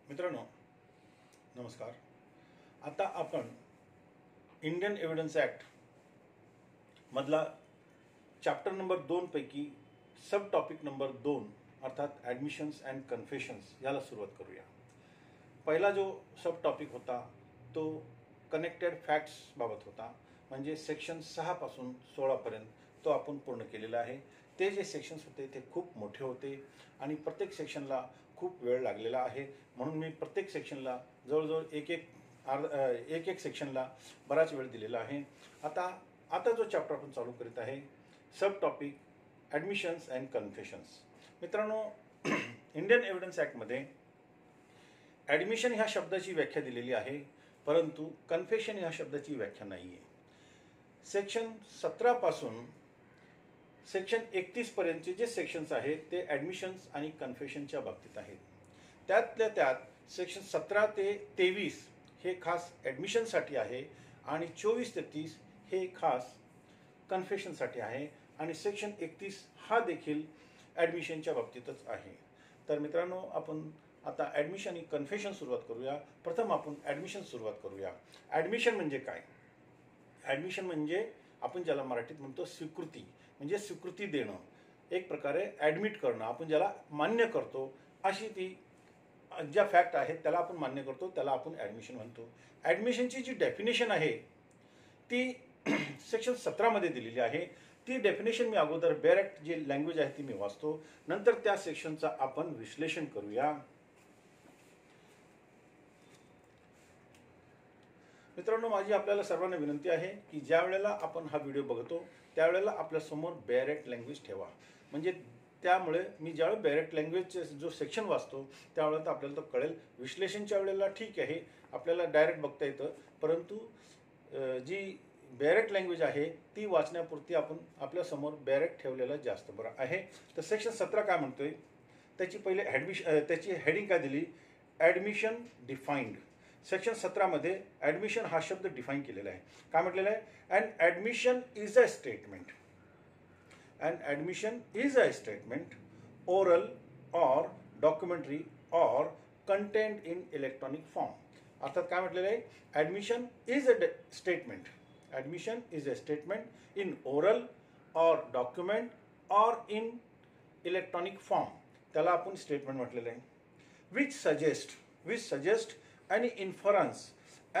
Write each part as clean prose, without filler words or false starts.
मित्रांनो नमस्कार. आता आपण इंडियन एव्हिडन्स ॲक्ट मधला चॅप्टर नंबर 2 पैकी सब टॉपिक नंबर 2 अर्थात ॲडमिशन्स अँड कन्फेशन्स याला सुरुवात करूया. पहिला जो सब टॉपिक होता तो कनेक्टेड फॅक्ट्स बाबत होता, म्हणजे सेक्शन 6 पासून 16 पर्यंत तो आपण पूर्ण केलेला आहे. ते जे सेक्शन्स होते ते खूप मोठे होते आणि प्रत्येक सेक्शनला खूप वेळ लागलेला आहे, म्हणून मी प्रत्येक सेक्शनला जवळजवळ एक एक सेक्शनला बराच वेळ दिलेला आहे. आता जो चॅप्टर आपण चालू करीत आहे सब टॉपिक ॲडमिशन्स अँड कन्फेशन्स. मित्रांनो, इंडियन एव्हिडन्स ॲक्टमध्ये ॲडमिशन ह्या शब्दाची व्याख्या दिलेली आहे, परंतु कन्फेशन ह्या शब्दाची व्याख्या नाही आहे. सेक्शन 17 पासून सेक्शन 31 पर्यंतचे जे सेक्शन्स आहेत ते ॲडमिशन्स आणि कन्फेशनच्या बाबतीत आहेत. त्यातल्या त्यात सेक्शन 17 ते 23 हे खास ॲडमिशनसाठी आहे आणि 24 ते 30 हे खास कन्फेशनसाठी आहे आणि सेक्शन 31 हा देखील ॲडमिशनच्या बाबतीतच आहे. तर मित्रांनो, आपण आता ॲडमिशन आणि कन्फेशन सुरुवात करूया. प्रथम आपण ॲडमिशन सुरुवात करूया. ॲडमिशन म्हणजे काय? ॲडमिशन म्हणजे आपण ज्याला मराठीत म्हणतो स्वीकृती, म्हणजे स्वीकृती देणं, एक प्रकारे ॲडमिट करणं. आपण ज्याला मान्य करतो, अशी ती ज्या फॅक्ट आहेत त्याला आपण मान्य करतो, त्याला आपण ॲडमिशन म्हणतो. ॲडमिशनची जी डेफिनेशन आहे ती सेक्शन 17 मध्ये दिलेली आहे. ती डेफिनेशन मी अगोदर बेरेक्ट जी लँग्वेज आहे ती मी वाचतो, नंतर त्या सेक्शनचा आपण विश्लेषण करूया. मित्रांनो, माझी आपल्याला सर्वांना विनंती आहे की ज्या वेळेला आपण हा व्हिडिओ बघतो त्यावेळेला आपल्यासमोर बेरेक्ट लँग्वेज ठेवा, म्हणजे त्यामुळे मी ज्यावेळेला बेरेक्ट लँग्वेजचे जो सेक्शन वाचतो त्यावेळेला आपल्याला तो कळेल. विश्लेषणच्या वेळेला ठीक आहे, आपल्याला डायरेक्ट बघता येतं, परंतु जी बेरेक्ट लँग्वेज आहे ती वाचण्यापुरती आपण आपल्यासमोर बेरेक्ट ठेवलेलं जास्त बरं आहे. तर सेक्शन 17 काय म्हणतोय, त्याची पहिले त्याची हेडिंग काय दिली, ॲडमिशन डिफाईन्ड. सेक्शन 17 मध्ये ॲडमिशन हा शब्द डिफाईन केलेला आहे. काय म्हटलेलं आहे, and admission is a statement. And admission is a statement oral or documentary or content in electronic form. अर्थात काय म्हटलेलं आहे, admission is a statement. Admission is a statement in oral or document or in electronic form, त्याला आपण statement म्हटलेलं आहे. Which suggest any inference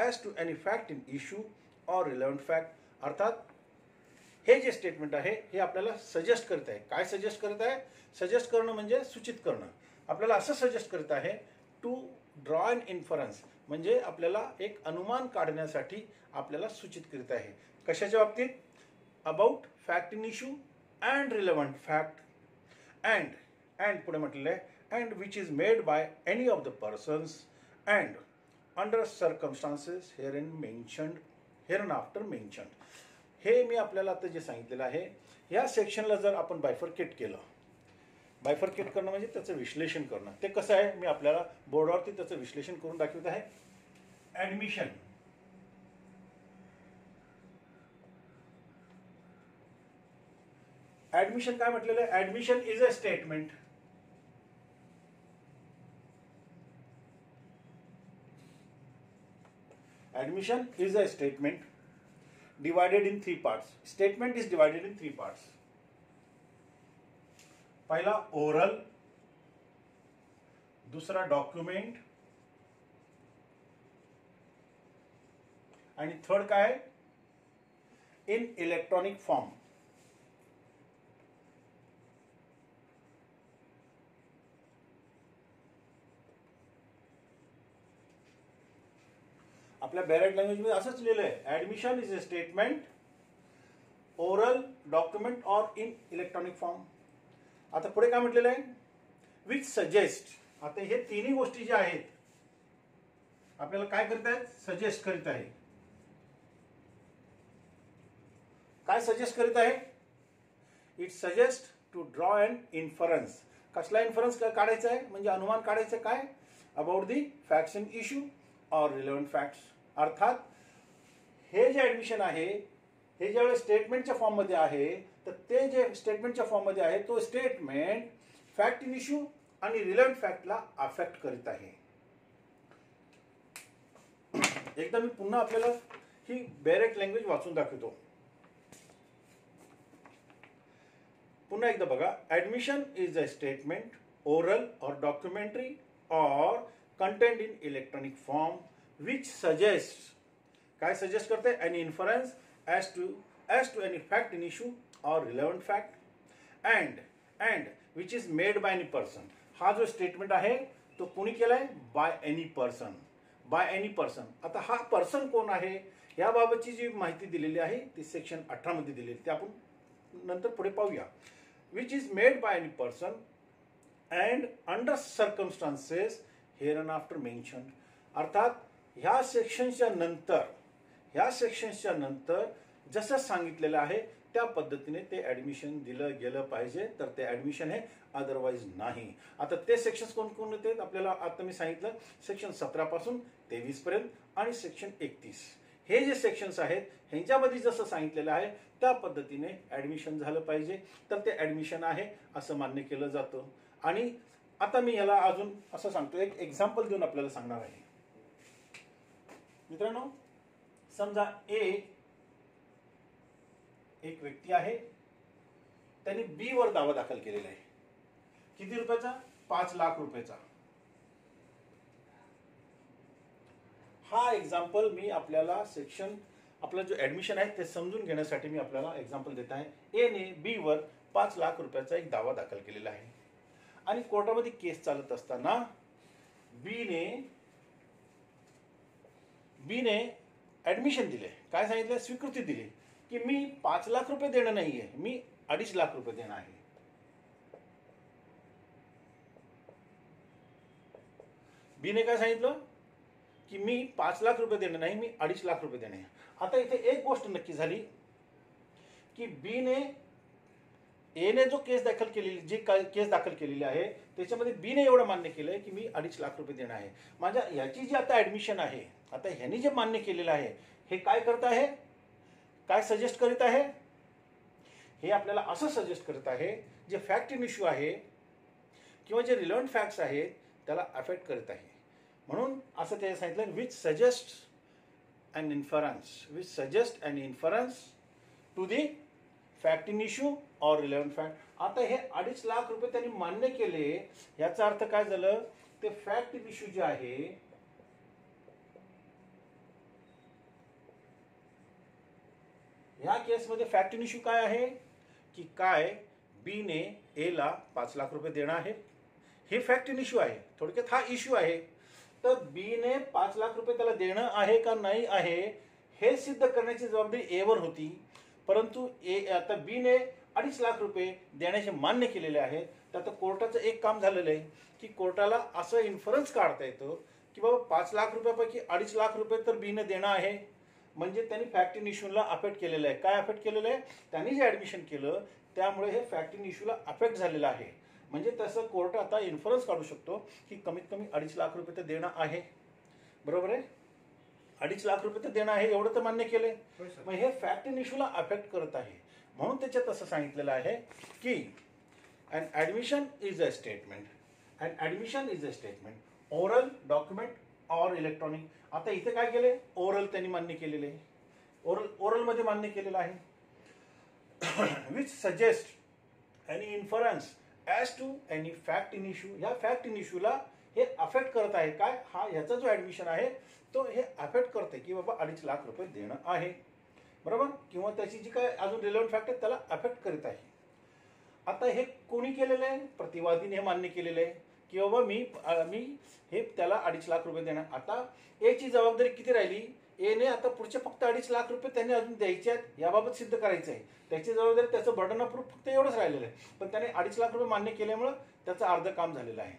as to any fact in issue or relevant fact. अर्थात हे जे स्टेटमेंट आहे हे आपल्याला सजेस्ट करत आहे. काय सजेस्ट करत आहे? सजेस्ट करणं म्हणजे सूचित करणं. आपल्याला असं सजेस्ट करत आहे टू ड्रॉ अन इन्फरन्स, म्हणजे आपल्याला एक अनुमान काढण्यासाठी आपल्याला सूचित करीत आहे. कशाच्या बाबतीत? About fact in issue and relevant fact and पुढे म्हटलेलं आहे and which is made by any of the persons and under circumstances hereinafter mentioned. हे मी आपल्याला आता जे सांगितलेलं आहे या सेक्शनला जर आपण बायफर्केट केलं, बायफर्केट करणं म्हणजे त्याचं विश्लेषण करणं. ते कसं आहे मी आपल्याला बोर्डावरती त्याचं विश्लेषण करून दाखवत आहे. ॲडमिशन, ॲडमिशन काय म्हटलेलं आहे, admission is a statement. Admission is a statement divided in 3 parts. Statement is divided in 3 parts. पहिला ओरल, दूसरा डॉक्युमेंट आणि थर्ड काय, इन इलेक्ट्रॉनिक फॉर्म. आपल्या बेरेक्ट लँग्वेजमध्ये असंच लिहिलं आहे, admission is a statement oral document or in electronic form. आता पुढे काय म्हटलेलं आहे, विच सजेस्ट. आता हे तिन्ही गोष्टी ज्या आहेत आपल्याला काय करत आहेत, सजेस्ट करीत आहे. काय सजेस्ट करीत आहे, it suggest to draw an inference. कसला इन्फरन्स काढायचा आहे, म्हणजे अनुमान काढायचं काय, about the facts in issue or relevant facts. अर्थात हे जे ॲडमिशन आहे हे ज्यावेळेस स्टेटमेंटच्या फॉर्ममध्ये आहे तर ते जे स्टेटमेंटच्या फॉर्ममध्ये आहे तो स्टेटमेंट फॅक्ट इन इश्यू आणि रिलेव्हंट फॅक्टला अफेक्ट करीत आहे. एकदा मी पुन्हा आपल्याला ही डायरेक्ट लँग्वेज वाचून दाखवतो. पुन्हा एकदा बघा. Admission is a statement oral or documentary or contained in electronic form which suggest, काय सजेस्ट करते, any inference as to any fact in issue और relevant fact and which is made by any person. हा जो statement आहे तो कोणी केलाय? By any person. By any person. आता हा पर्सन कोण आहे याबाबतची जी माहिती दिलेली आहे ती सेक्शन 18 मध्ये दिलेली, ते आपण नंतर पुढे पाहूया. Which is made by any person and under circumstances hair and after mention. अर्थात ह्या सेक्शन्सच्या नंतर जसं सांगितलेलं आहे त्या पद्धतीने ते ॲडमिशन दिलं गेलं पाहिजे, तर ते ॲडमिशन आहे, अदरवाईज नाही. आता ते सेक्शन्स कोण आहेत आपल्याला आता मी सांगितलं. सेक्शन 17 पासून 23 पर्यंत आणि सेक्शन 31. हे जे सेक्शन्स आहेत ह्यांच्यामध्ये जसं सांगितलेलं आहे त्या पद्धतीने ॲडमिशन झालं पाहिजे, तर ते ॲडमिशन आहे असं मान्य केलं जातं. आणि आता मी ह्याला अजून असं सांगतो, एक एक्झाम्पल देऊन आपल्याला सांगणार आहे. मित्रांनो, समजा एक व्यक्ती आहे, त्यांनी बी वर दावा दाखल केलेला आहे. किती रुपयाचा? 5 लाख रुपयाचा. हा एक्झाम्पल मी आपल्याला सेक्शन आपलं जो ॲडमिशन आहे ते समजून घेण्यासाठी मी आपल्याला एक्झाम्पल देत आहे. ए ने बी वर 5 लाख रुपयाचा एक दावा दाखल केलेला आहे आणि कोर्टामध्ये केस चालत असताना बीने ॲडमिशन दिले. काय सांगितलं? स्वीकृती दिली की मी 5 लाख रुपये देणं नाहीये, मी 2.5 लाख रुपये देणं आहे. बीने काय सांगितलं की मी 5 लाख रुपये देणं नाही, मी 2.5 लाख रुपये देणं आहे. आता इथे एक गोष्ट नक्की झाली की एने जो केस दाखल केलेली आहे त्याच्यामध्ये बीने एवढं मान्य केलंय की मी 2.5 लाख रुपये देणं आहे. माझ्या ह्याची जी आता ॲडमिशन आहे, आता ह्यांनी जे मान्य केलेलं आहे हे काय करत आहे, काय सजेस्ट करीत आहे? हे आपल्याला असं सजेस्ट करत आहे जे फॅक्ट इन इश्यू आहे किंवा जे रिलेव्हंट फॅक्ट्स आहेत त्याला अफेक्ट करत आहे. म्हणून असं ते सांगितलं which suggest an inference to the fact in issue और रिलेव्हंट फॅक्ट. आता हे 2.5 लाख रुपये त्यांनी मान्य केले, याचा अर्थ काय झालं? ते फॅक्ट इन इश्यू जे आहे ह्या केसमध्ये फॅक्ट इन इश्यू काय आहे की काय बी ने ए ला 5 लाख रुपये देणं आहे, हे फॅक्ट इन इश्यू आहे. थोडक्यात हा इश्यू आहे. तर बी ने 5 लाख रुपये त्याला देणं आहे का नाही आहे हे सिद्ध करण्याची जबाबदारी ए वर होती. परंतु आता बी ने 2.5 लाख रुपये देण्याचे मान्य केलेले आहेत. तर आता कोर्टाचं एक काम झालेलं आहे की कोर्टाला असं इन्फरन्स काढता येतं की बाबा 5 लाख रुपयापैकी 2.5 लाख रुपये तर बी ने देणं आहे, म्हणजे त्यांनी फॅक्ट इन इश्यूला अफेक्ट केलेलं आहे. काय अफेक्ट केलेलं आहे? त्यांनी जे ॲडमिशन केलं त्यामुळे हे फॅक्ट इन इश्यूला अफेक्ट झालेलं आहे. म्हणजे तसं कोर्ट आता इन्फरन्स काढू शकतो की कमीत कमी 2.5 लाख रुपये तर देणं आहे. बरोबर आहे? 2.5 लाख रुपये तर देणं आहे एवढं तर मान्य केलंय. मग हे फॅक्ट इन इश्यूला अफेक्ट करत आहे. म्हणून त्याच्यात असं सांगितलेलं आहे की an admission is a statement oral, document or electronic. आता इथे काय केले? ओरल त्यांनी मान्य केलेले आहे. ओरल मध्ये मान्य केलेलं आहे. Which suggest any inference as to any fact in issue. ह्या फॅक्ट इन इश्यूला हे अफेक्ट करत आहे. काय? हा ह्याचा जो ॲडमिशन आहे तो हे अफेक्ट करते की बाबा 2.5 लाख रुपये देणं आहे. बरोबर? किंवा त्याची जी काय अजून रिलेव्हंट फॅक्ट आहे त्याला अफेक्ट करीत आहे. आता हे कोणी केलेलं आहे? प्रतिवादीने हे मान्य केलेलं आहे की बाबा मी हे त्याला 2.5 लाख रुपये देणार. आता एची जबाबदारी किती राहिली? एने आता पुढचे फक्त 2.5 लाख रुपये त्यांनी अजून द्यायचे आहेत याबाबत सिद्ध करायचं आहे. त्याची जबाबदारी, त्याचं बर्डन ऑफ प्रूफ फक्त एवढंच राहिलेलं आहे. पण त्याने 2.5 लाख रुपये मान्य केल्यामुळं त्याचं अर्ध काम झालेलं आहे.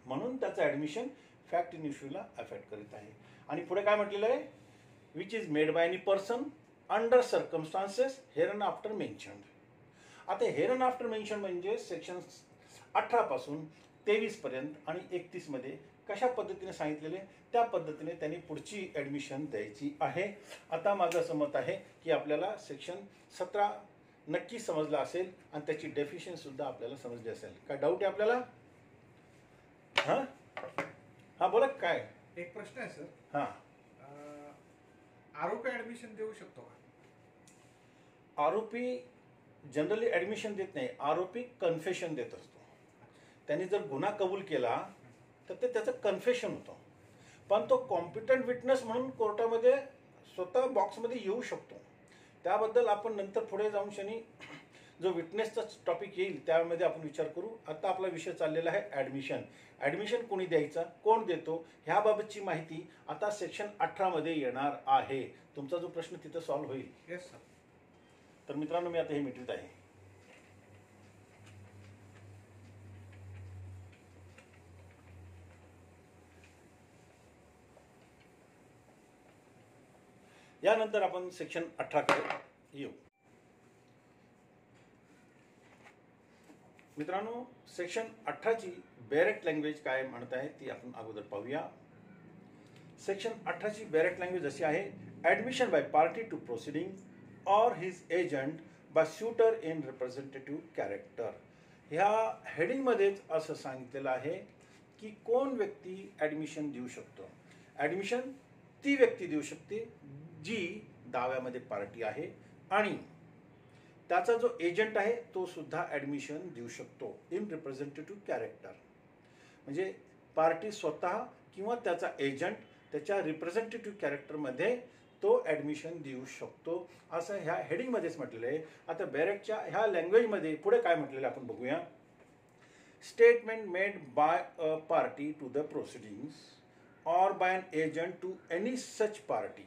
म्हणून त्याचं ॲडमिशन फॅक्ट इन इश्यूला अफेक्ट करीत आहे. आणि पुढे काय म्हटलेलं आहे? Which is made by any person under circumstances hair and after mentioned. आता हेअर अँड आफ्टर मेन्शन म्हणजे सेक्शन 18 पासून 23 पर्यंत आणि 31 मध्ये कशा पद्धतीने सांगितलेले त्या पद्धतीने त्यांनी पुढची ॲडमिशन द्यायची आहे. आता माझं असं मत आहे की आपल्याला सेक्शन 17 नक्की समजलं असेल आणि त्याची डेफिनेशन सुद्धा आपल्याला समजली असेल. काय डाऊट आहे आपल्याला? हां बोला. काय एक प्रश्न आहे सर. हां आरोपी ऍडमिशन देऊ शकतो का? आरोपी जनरली ऍडमिशन देत नाही, आरोपी कन्फेशन देत असतो. त्यांनी जर गुन्हा कबूल केला तर ते त्याचं कन्फेशन होतं, पण तो कॉम्पिटंट विटनेस म्हणून कोर्टामध्ये स्वतः बॉक्समध्ये येऊ शकतो. त्याबद्दल आपण नंतर पुढे जाऊन शनी जो विटनेसचा टॉपिक येईल त्यामध्ये आपण विचार करू. आता आपला विषय चाललेला आहे ॲडमिशन. ॲडमिशन कोणी द्यायचा, कोण देतो, ह्याबाबतची माहिती आता सेक्शन 18 मध्ये येणार आहे. तुमचा जो प्रश्न तिथं सॉल्व्ह होईल. Yes sir. तर मित्रांनो, मी आता हे मिटवत आहे. यानंतर आपण सेक्शन 18 कडे येऊ. मित्रांनो, सेक्शन 18 ची बॅरेट लँग्वेज काय म्हणत आहे ती आपण अगोदर पाहूया. सेक्शन 18 ची बॅरेट लँग्वेज अशी आहे: admission by party to proceeding or his agent by suitor in representative character. ह्या हेडिंगमध्येच असं सांगितलेलं आहे की कोण व्यक्ती ॲडमिशन देऊ शकतो. ॲडमिशन ती व्यक्ती देऊ शकते जी दाव्यामध्ये पार्टी आहे आणि त्याचा जो एजंट आहे तो सुद्धा ॲडमिशन देऊ शकतो इन रिप्रेझेंटेटिव्ह कॅरेक्टर. म्हणजे पार्टी स्वतः किंवा त्याचा एजंट त्याच्या रिप्रेझेंटेटिव्ह कॅरेक्टरमध्ये तो ॲडमिशन देऊ शकतो असं ह्या हेडिंगमध्येच म्हटलेलं आहे. आता बॅरेटच्या ह्या लँग्वेजमध्ये पुढे काय म्हटलेलं आपण बघूया. Statement made by a party to the proceedings or by an agent to any such party.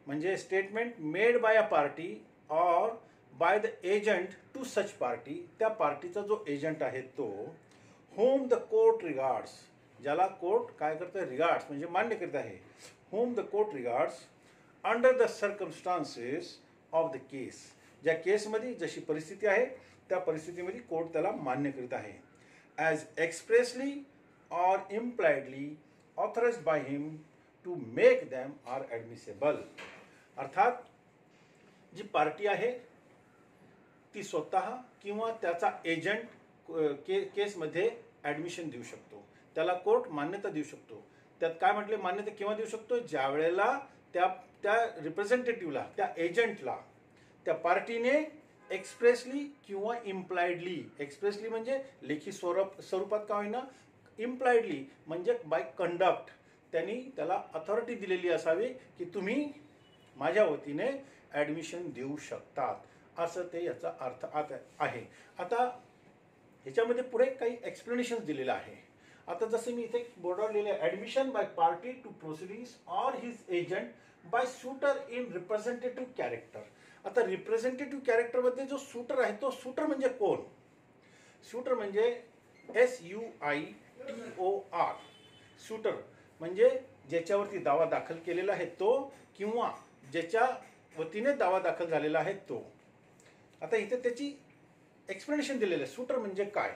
म्हणजे statement made by a party or by the agent to such party. त्या पार्टीचा जो एजंट आहे तो होम द कोर्ट रिगार्ड्स, ज्याला court काय करतं, regards म्हणजे मान्य करत आहे. Whom the court regards under the circumstances of the case. ज्या केसमध्ये जशी परिस्थिती आहे त्या परिस्थितीमध्ये कोर्ट त्याला मान्य करीत आहे. As expressly or impliedly authorized by him to make them are admissible. अर्थात जी पार्टी आहे ती स्वतः किंवा त्याचा एजंट केसमध्ये ॲडमिशन देऊ शकतो, त्याला कोर्ट मान्यता देऊ शकतो. त्यात काय म्हटले, मान्यता केव्हा देऊ शकतो, ज्या वेळेला त्या रिप्रेझेंटेटिव्हला, त्या एजंटला त्या पार्टीने एक्सप्रेसली किंवा इम्प्लाइडली, एक्सप्रेसली म्हणजे लेखी स्वरूपात का होईना, इम्प्लाइडली म्हणजे बाय कंडक्ट, त्यांनी त्याला अथॉरिटी दिलेली असावी की तुम्ही माझ्या वतीने ॲडमिशन देऊ शकतात, असं ते याचा अर्थ आहे. आता ह्याच्यामध्ये पुढे काही एक्सप्लेनेशन दिलेलं आहे. आता जसं मी इथे बोर्डवर लिहिले, admission by party to proceedings or his agent by suitor in representative character. आता रिप्रेझेंटेटिव्ह कॅरेक्टरमध्ये जो शूटर आहे तो शूटर म्हणजे कोण. शूटर म्हणजे SUITOR. शूटर म्हणजे ज्याच्यावरती दावा दाखल केलेला आहे तो किंवा ज्याच्या वतीने दावा दाखल झालेला आहे तो. आता इथे त्याची एक्सप्लेनेशन दिलेलं आहे. शूटर म्हणजे काय.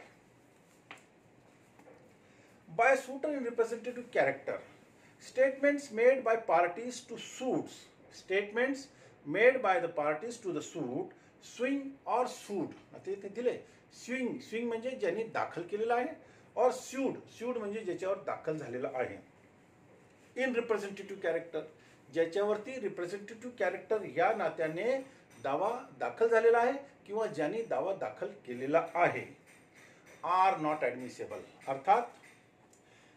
By suitor in representative character, statements made by parties to suits, statements made by the parties to the suit, suing और सूट. आता इथे दिले स्विंग, स्विंग म्हणजे ज्यांनी दाखल केलेला आहे, और स्यूड म्हणजे ज्याच्यावर दाखल झालेला आहे. इन रिप्रेझेंटेटिव्ह कॅरेक्टर, ज्याच्यावरती रिप्रेझेंटेटिव्ह कॅरेक्टर या नात्याने दावा दाखल झालेला आहे किंवा ज्यांनी दावा दाखल केलेला आहे, आर नॉट ॲडमिसेबल. अर्थात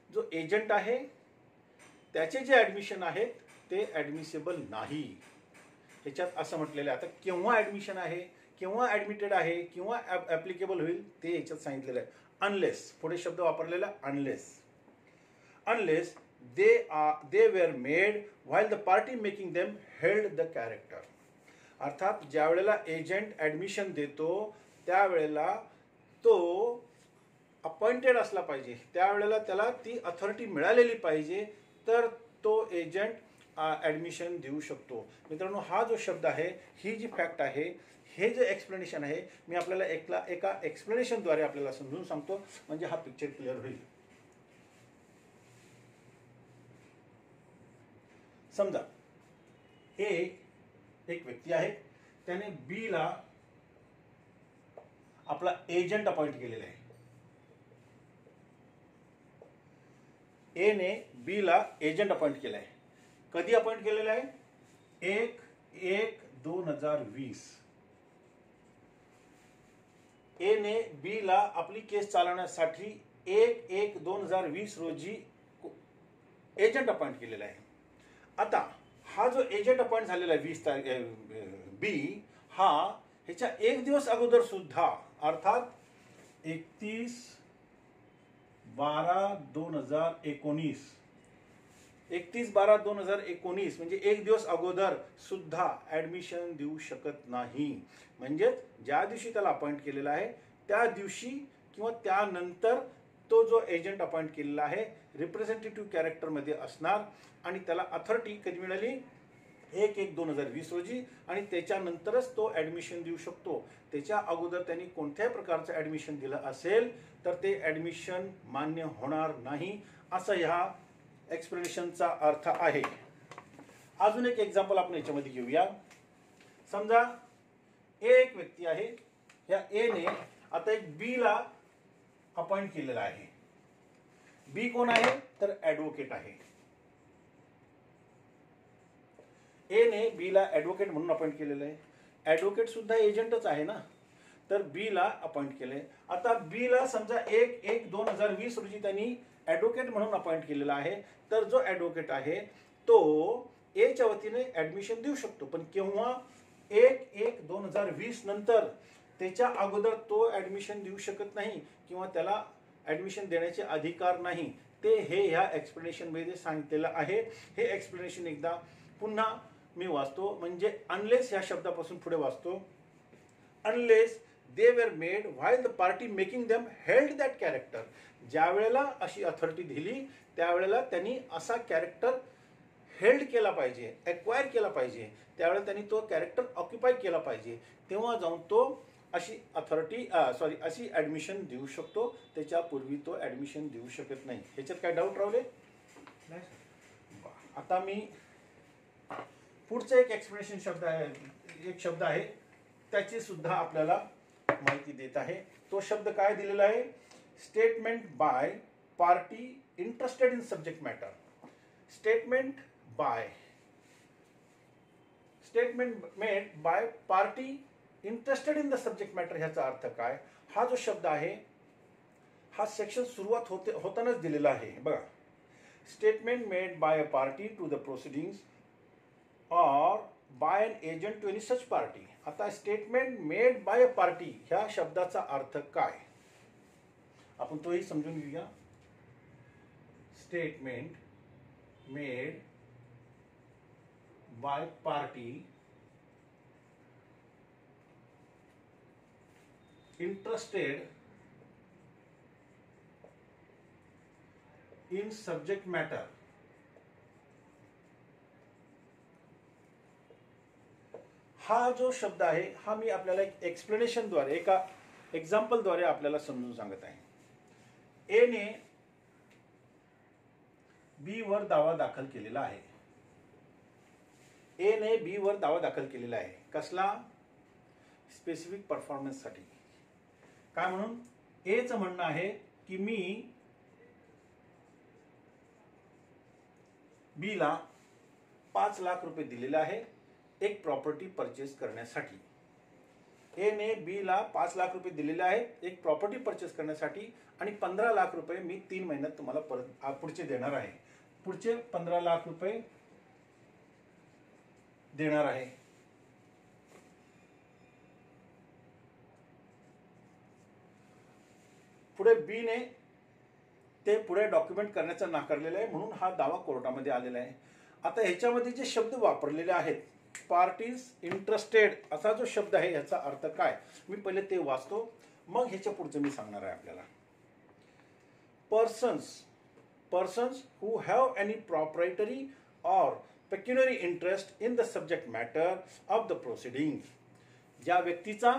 जो एजंट आहे त्याचे जे ॲडमिशन आहेत ते ॲडमिसेबल नाही. ह्याच्यात असं म्हटलेलं आहे. आता केव्हा ॲडमिशन आहे, केव्हा ॲडमिटेड आहे किंवा ॲप्लिकेबल होईल ते याच्यात सांगितलेलं आहे. अनलेस, पुढे शब्द वापरलेला unless. Unless they were made while the party making them held the character. अर्थात ज्या वेळेला एजंट ॲडमिशन देतो त्यावेळेला तो अपॉइंटेड असला पाहिजे, त्यावेळेला त्याला ती अथॉरिटी मिळालेली पाहिजे, तर तो एजंट ॲडमिशन देऊ शकतो. मित्रांनो, हा जो शब्द आहे, ही जी फॅक्ट आहे, हे जे एक्सप्लेनेशन आहे, मी आपल्याला एका एक्सप्लेनेशनद्वारे आपल्याला समजून सांगतो म्हणजे हा पिक्चर क्लिअर होईल. समजा हे एक व्यक्ती आहे, त्याने बी ला आपला एजंट अपॉइंट केलेला आहे. ए ने बी ला एजंट अपॉइंट केला आहे. कधी अपॉइंट केलेला आहे? 1/1/2020. ए ने बी ला आपली केस चालवण्यासाठी 1/1/2020 रोजी एजंट अपॉइंट केलेला आहे. आता हा जो एजंट अपॉइंट झालेला आहे 20 तारीख बी, हा ह्याच्या एक दिवस अगोदर सुद्धा अर्थात 31/12/2019 31/12/2019 म्हणजे एक दिवस अगोदर सुद्धा ऍडमिशन देऊ शकत नाही. म्हणजे ज्या दिवशी त्याला अपॉइंट केलेला आहे त्या दिवशी किंवा त्यानंतर तो जो एजंट अपॉइंट केलेला आहे रिप्रेझेंटेटिव्ह कॅरेक्टरमध्ये असणार आणि त्याला अथॉरिटी कधी मिळाली? 1/1/2020 रोजी, आणि त्याच्यानंतरच तो ऍडमिशन देऊ शकतो. त्याच्या अगोदर त्यांनी कोणत्याही प्रकारचं ऍडमिशन दिलं असेल तर ते ऍडमिशन मान्य होणार नाही, असं ह्या एक्सप्लेनेशनचा अर्थ आहे. अजून एक एक्झाम्पल आपण याच्यामध्ये घेऊया. समजा एक व्यक्ती आहे, या ए ने आता एक बी ला अपॉइंट केलेला आहे. बी कोण आहे? तर ऍडव्होकेट आहे. ए ने बी ला ऍडव्होकेट म्हणून अपॉइंट केलेलं आहे. ऍडव्होकेट सुद्धा एजंटच आहे ना, तर बी ला अपॉइंट केलंय. आता बी ला समजा 1/1/2020 रोजी त्यांनी ऍडव्होकेट म्हणून अपॉइंट केलेला आहे. तर जो ऍडव्होकेट आहे तो ए च्या वतीने ऍडमिशन देऊ शकतो, पण केव्हा? 1/1/2020 नंतर. त्याच्या अगोदर तो ऍडमिशन देऊ शकत नाही किंवा त्याला ऍडमिशन देण्याचे अधिकार नाही. ते हे ह्या एक्सप्लेनेशन मध्ये सांगितलेलं आहे. हे एक्सप्लेनेशन एकदा पुन्हा मी वाचतो, म्हणजे अनलेस ह्या शब्दापासून पुढे वाचतो. Unless they were made while the party making them held that character. ज्या वेळेला अशी अथॉरिटी दिली त्यावेळेला त्यांनी असा कॅरेक्टर हेल्ड केला पाहिजे, एक्वायर केला पाहिजे, त्यावेळेला त्यांनी तो कॅरेक्टर ऑक्युपाय केला पाहिजे, तेव्हा जाऊन तो अशी अथॉरिटी अशी ऍडमिशन देऊ शकतो. त्याच्यापूर्वी तो ऍडमिशन देऊ शकत नाही. ह्याच्यात काय डाऊट राहिले? नाही. आता मी पुढचा एक एक्सप्लेनेशन शब्द आहे त्याची सुद्धा आपल्याला माहिती देत आहे. तो शब्द काय दिलेला आहे? Statement by party interested in subject matter. Statement made by party interested in the subject matter. ह्याचा अर्थ काय? हा जो शब्द आहे हा सेक्शन सुरुवात होतानाच दिलेला आहे बघा. Statement made by a party to the proceedings or by an agent to any such party. आता statement made by a party ह्या शब्दाचा अर्थ काय आपण तोही समजून घेऊया. Statement made by party interested in subject matter. हा जो शब्द आहे हा मी आपल्याला एक एक्सप्लेनेशनद्वारे एका एक्झाम्पलद्वारे आपल्याला समजून सांगत आहे. ए ने बी वर दावा दाखल केलेला आहे. ए ने बी वर दावा दाखल केलेला आहे. कसला? स्पेसिफिक परफॉर्मन्ससाठी. काय म्हणून? ए चं म्हणणं आहे की मी बी ला 5 लाख रुपये दिलेले आहे एक प्रॉपर्टी परचेस करण्यासाठी. ए ने बी ला 5 लाख रुपये दिलेले आहेत एक प्रॉपर्टी परचेस करण्यासाठी आणि 15 लाख रुपये मी 3 महिन्यात तुम्हाला परत पुढचे देणार आहे. पुढचे 15 लाख रुपये देणार आहे. पुढे बी ने ते पुढे डॉक्युमेंट करण्याचं नाकारलेलं आहे म्हणून हा दावा कोर्टामध्ये आलेला आहे. आता ह्याच्यामध्ये जे शब्द वापरलेले आहेत पार्टीज इंटरेस्टेड असा जो शब्द आहे याचा अर्थ काय मी पहिले ते वाचतो मग ह्याच्या पुढचं मी सांगणार आहे आपल्याला. persons who have any proprietary or pecuniary interest in the subject matter of the proceedings. ज्या व्यक्तीचा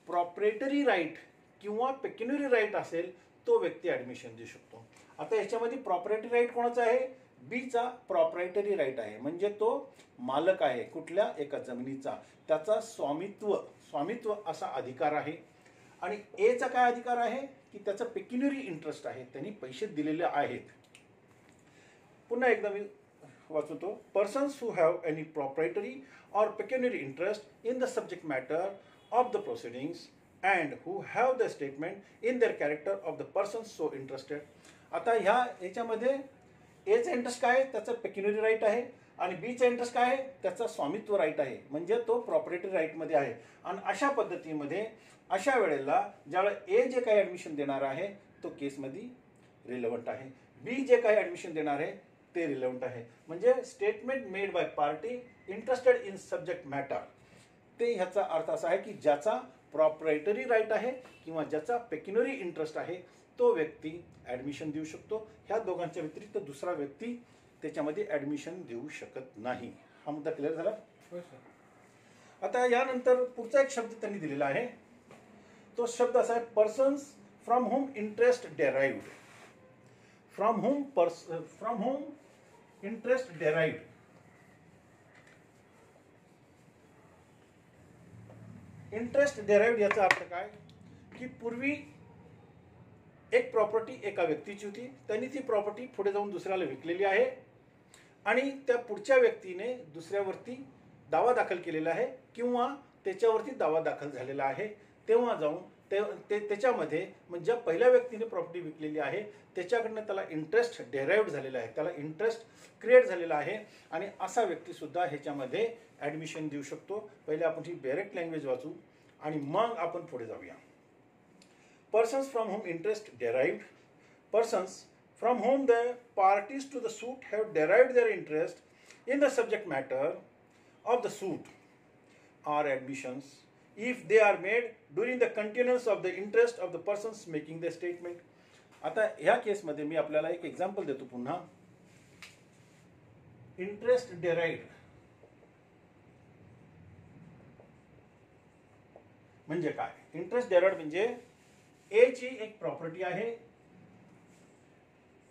प्रॉपरेटरी राईट किंवा पेक्युनरी राईट असेल तो व्यक्ती ऍडमिशन देऊ शकतो. आता याच्यामध्ये प्रॉपरेटरी राईट कोणाचा आहे? बीचा प्रॉपरेटरी राईट आहे म्हणजे तो मालक आहे कुठल्या एका जमिनीचा, त्याचा स्वामित्व असा अधिकार आहे. आणि ए चा काय अधिकार आहे की त्याचा पेक्युनरी इंटरेस्ट आहे, त्यांनी पैसे दिलेले आहेत. पुन्हा एकदा मी वाचतो. Persons who have any proprietary or pecuniary interest in the subject matter of the proceedings and who have the statement in their character of the persons so interested. आता याच्यामध्ये एचा इंटरेस्ट काय आहे, त्याचा पेक्युनरी राईट आहे, आणि बीचा इंटरेस्ट काय आहे, त्याचा स्वामित्व राईट आहे, म्हणजे तो प्रॉपर्टी राईटमध्ये आहे. आणि अशा पद्धतीमध्ये अशा वेळेला ज्यावेळेला ए जे काही ॲडमिशन देणार आहे तो केसमध्ये रिलेव्हंट आहे, बी जे काही ॲडमिशन देणार आहे ते रिलेव्हंट आहे. म्हणजे statement made by party interested in subject matter, ते ह्याचा अर्थ असा आहे की ज्याचा प्रॉपरेटरी राईट आहे किंवा ज्याचा पेक्युनरी इंटरेस्ट आहे तो व्यक्ती ॲडमिशन देऊ शकतो. ह्या दोघांच्या व्यतिरिक्त दुसरा व्यक्ती त्याच्यामध्ये ॲडमिशन देऊ शकत नाही. हा मुद्दा क्लिअर झाला. होय सर. आता यानंतर पुढचा एक शब्द त्यांनी दिलेला आहे, तो शब्द असा आहे persons from home interest derived. From home interest derived. Interest derived याचा अर्थ काय की पूर्वी एक प्रॉपर्टी एका व्यक्तीची होती, त्यांनी ती प्रॉपर्टी पुढे जाऊन दुसऱ्याला विकलेली आहे आणि त्या पुढच्या व्यक्तीने दुसऱ्यावरती दावा दाखल केलेला आहे किंवा त्याच्यावरती दावा दाखल झालेला आहे. तेव्हा जाऊन त्याच्यामध्ये म्हणजे पहिल्या व्यक्तीने प्रॉपर्टी विकलेली आहे त्याच्याकडनं त्याला इंटरेस्ट डेराइव्ड झालेला आहे, त्याला इंटरेस्ट क्रिएट झालेला आहे आणि असा व्यक्तीसुद्धा ह्याच्यामध्ये ॲडमिशन देऊ शकतो. पहिले आपण ही डायरेक्ट लँग्वेज वाचू आणि मग आपण पुढे जाऊया. Persons from whom interest derived. Persons from whom the parties to the suit have derived their interest in the subject matter of the suit are admissions if they are made during the continuance of the interest of the persons making the statement. आता ह्या केसमध्ये मी आपल्याला एक example देतो पुन्हा. Interest derived म्हणजे काय? Interest derived म्हणजे ए ची एक प्रॉपर्टी आहे,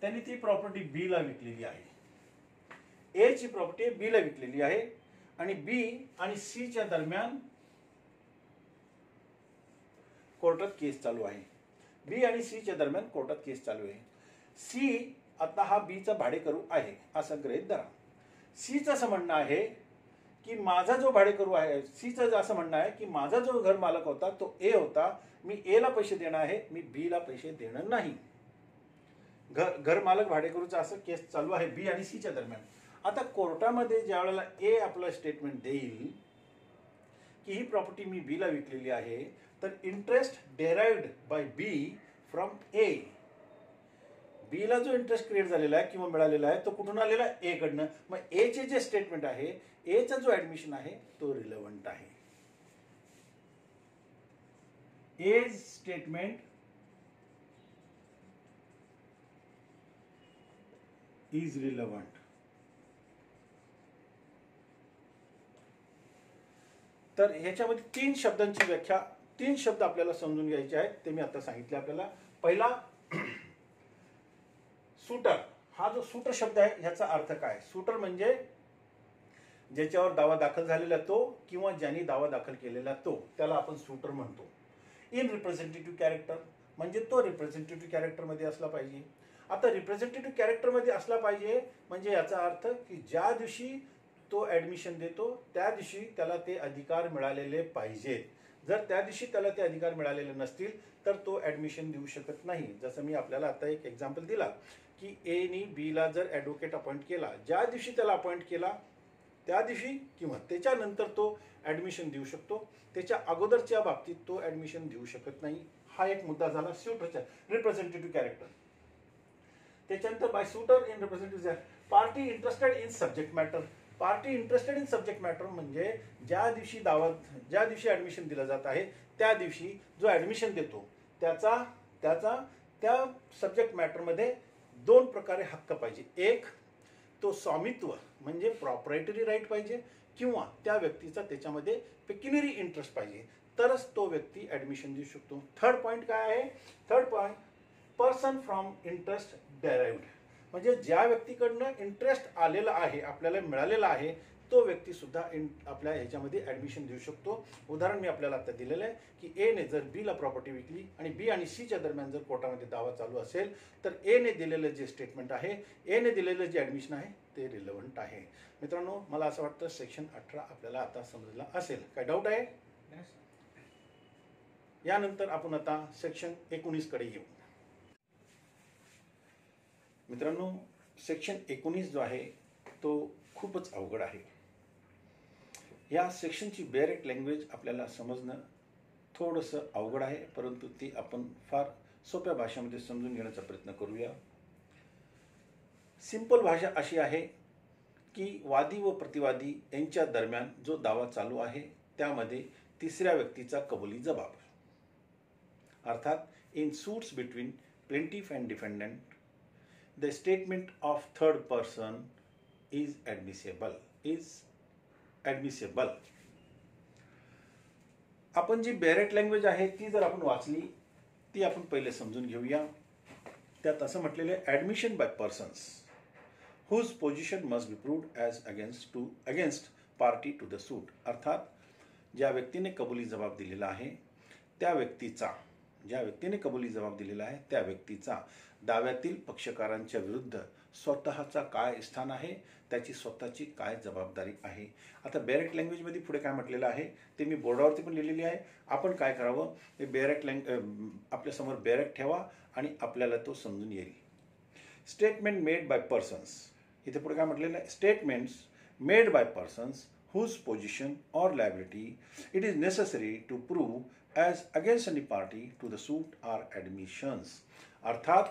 त्यांनी ती प्रॉपर्टी बी ला विकलेली आहे. ए ची प्रॉपर्टी बी ला विकलेली आहे आणि बी आणि सी च्या दरम्यान कोर्टात केस चालू आहे. बी आणि सी च्या दरम्यान कोर्टात केस चालू आहे. सी आता हा बी चा भाडेकरू आहे असं गृहीत धरा. सीचं असं म्हणणं आहे की माझा जो भाडेकरू आहे, सीचं असं म्हणणं आहे की माझा जो घर मालक होता तो ए होता, मी ए ला पैसे देणार आहे, मी बी ला पैसे देणार नाही. घर मालक भाडेकरूचा असं केस चालू आहे बी आणि सी च्या दरम्यान. आता कोर्टामध्ये ज्या वेळेला ए आपलं स्टेटमेंट देईल की ही प्रॉपर्टी मी बी ला विकलेली आहे, तर interest derived by B from A, B ला जो इंटरेस्ट क्रिएट झालेला आहे किंवा मिळालेला आहे तो कुठून आलेला आहे? ए कडनं. मग ए चे जे स्टेटमेंट आहे, ए चा जो ऍडमिशन आहे तो रिलेव्हंट आहे. A's statement is relevant. तर ह्याच्यामध्ये तीन शब्दांची व्याख्या, तीन शब्द आपल्याला समजून घ्यायचे आहेत, ते मी आता सांगितले आपल्याला. पहिला सूटर. हा जो सूटर शब्द आहे ह्याचा अर्थ काय? सूटर म्हणजे ज्याच्यावर दावा दाखल झालेला तो किंवा ज्यांनी दावा दाखल केलेला तो, त्याला आपण सूटर म्हणतो. इन रिप्रेझेंटेटिव्ह कॅरेक्टर म्हणजे तो रिप्रेझेंटेटिव्ह कॅरेक्टरमध्ये असला पाहिजे. आता रिप्रेझेंटेटिव्ह कॅरेक्टरमध्ये असला पाहिजे म्हणजे याचा अर्थ की ज्या दिवशी तो ॲडमिशन देतो त्या दिवशी त्याला ते अधिकार मिळालेले पाहिजेत. जर त्या दिवशी त्याला ते अधिकार मिळालेले नसतील तर तो ॲडमिशन देऊ शकत नाही. जसं मी आपल्याला आता एक एक्झाम्पल दिला की एनी बीला जर ॲडव्होकेट अपॉइंट केला, ज्या दिवशी त्याला अपॉइंट केला त्या दिवशी किंवा त्याच्यानंतर तो ॲडमिशन देऊ शकतो, त्याच्या अगोदरच्या बाबतीत तो ॲडमिशन देऊ शकत नाही. हा एक मुद्दा झाला सूटरचा रिप्रेझेंटेटिव्ह कॅरेक्टर. त्याच्यानंतर by suitor in representative party interested in subject matter. Party interested in subject matter म्हणजे ज्या दिवशी ॲडमिशन दिलं जात आहे त्या दिवशी जो ॲडमिशन देतो त्याचा त्या सब्जेक्ट मॅटरमध्ये दोन प्रकारे हक्क पाहिजे. एक तो स्वामित्व म्हणजे प्रॉपरेटरी राईट पाहिजे किंवा त्या व्यक्तीचा त्याच्यामध्ये पेक्युनरी इंटरेस्ट पाहिजे, तरच तो व्यक्ती ॲडमिशन देऊ शकतो. थर्ड पॉईंट काय आहे? Third point person from interest derived म्हणजे ज्या व्यक्तीकडनं इंटरेस्ट आलेला आहे, आपल्याला मिळालेला आहे, तो व्यक्ती सुद्धा आपल्या ह्याच्यामध्ये ॲडमिशन देऊ शकतो. उदाहरण मी आपल्याला आता दिलेलं आहे की एने जर बीला प्रॉपर्टी विकली आणि बी आणि सीच्या दरम्यान जर कोर्टामध्ये दावा चालू असेल तर एने दिलेलं जे स्टेटमेंट आहे, एने दिलेलं जे ॲडमिशन आहे ते रिलेव्हंट आहे. मित्रांनो, मला असं वाटतं सेक्शन 18 आपल्याला आता समजला असेल. काय डाऊट आहे? यानंतर आपण आता सेक्शन 19 कडे येऊ. मित्रांनो, सेक्शन 19 जो आहे तो खूपच अवघड आहे. या सेक्शनची डायरेक्ट लँग्वेज आपल्याला समजणं थोडंसं अवघड आहे, परंतु ती आपण फार सोप्या भाषेमध्ये समजून घेण्याचा प्रयत्न करूया. सिंपल भाषा अशी आहे की वादी व प्रतिवादी यांच्या दरम्यान जो दावा चालू आहे त्यामध्ये तिसऱ्या व्यक्तीचा कबुली जबाब, अर्थात in suits between plaintiff and defendant the statement of third person is admissible. आपण जी डायरेक्ट लँग्वेज आहे ती जर आपण वाचली ती आपण पहिले समजून घेऊया. त्यात असं म्हटलेलं आहे, admission by persons whose position must be proved as against party to the suit. अर्थात ज्या व्यक्तीने कबुली जबाब दिलेला आहे त्या व्यक्तीचा दाव्यातील पक्षकारांच्या विरुद्ध स्वतःचा काय स्थान आहे, त्याची स्वतःची काय जबाबदारी आहे. आता डायरेक्ट लँग्वेजमध्ये पुढे काय म्हटलेलं आहे ते मी बोर्डावरती पण लिहिलेली आहे. आपण काय करावं, हे आपल्यासमोर डायरेक्ट ठेवा आणि आपल्याला तो समजून येईल. स्टेटमेंट मेड बाय पर्सन्स, इथे पुढे काय म्हटलेलं आहे, statements made bye persons whose position or liability it is necessary to prove as against any party to the suit are admissions. अर्थात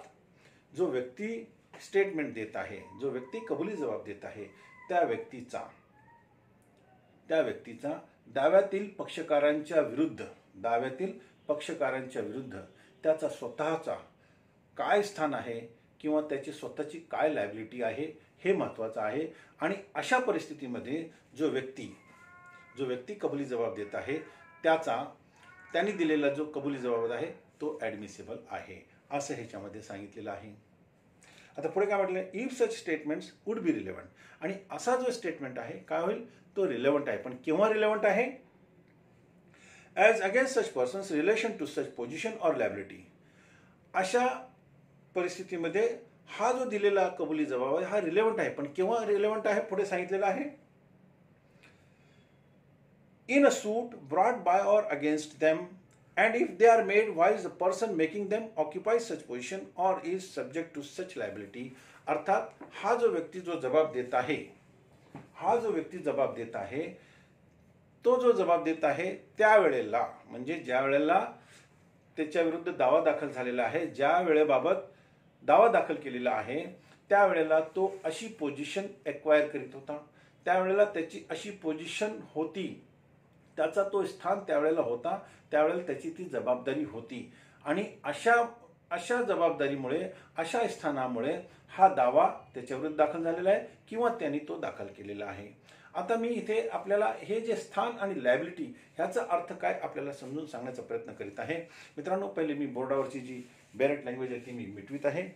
जो व्यक्ती स्टेटमेंट देत आहे, जो व्यक्ती कबुली जबाब देत आहे त्या व्यक्तीचा दाव्यातील पक्षकारांच्या विरुद्ध त्याचा स्वतःचा काय स्थान आहे किंवा त्याची स्वतःची काय लायबिलिटी आहे हे महत्त्वाचं आहे. आणि अशा परिस्थितीमध्ये जो व्यक्ती कबुली जबाब देत आहे त्यांनी दिलेला जो कबुली जबाब आहे तो ॲडमिसेबल आहे असं ह्याच्यामध्ये सांगितलेलं आहे. आता पुढे काय म्हटलं, if such statements would be relevant. आणि असा जो स्टेटमेंट आहे काय होईल, तो रिलेव्हंट आहे. पण केव्हा रिलेव्हंट आहे, as against such persons relation to such position or liability. अशा परिस्थितीमध्ये हा जो दिलेला कबुली जबाब आहे हा रिलेव्हंट आहे. पण केव्हा रिलेव्हंट आहे पुढे सांगितलेलं आहे, in a suit brought by or against them and if they are made while the person making them occupies such position or is subject to such liability. अर्थात हा जो व्यक्ती जबाब देत आहे त्यावेळेला, म्हणजे ज्या वेळेला त्याच्या विरुद्ध दावा दाखल झालेला आहे, ज्या वेळेबाबत दावा दाखल केलेला आहे त्यावेळेला तो अशी पोझिशन एक्वायर करीत होता, त्यावेळेला त्याची अशी पोझिशन होती, त्याचा तो स्थान त्यावेळेला होता, त्यावेळेला त्याची ती जबाबदारी होती. आणि अशा जबाबदारीमुळे, अशा स्थानामुळे हा दावा त्याच्याविरुद्ध दाखल झालेला आहे किंवा त्यांनी तो दाखल केलेला आहे. आता मी इथे आपल्याला हे जे स्थान आणि लायबिलिटी ह्याचा अर्थ काय आपल्याला समजून सांगण्याचा प्रयत्न करीत आहे. मित्रांनो, पहिले मी बोर्डावरची जी डायरेक्ट लँग्वेज आहे ती मी मिटवीत आहे.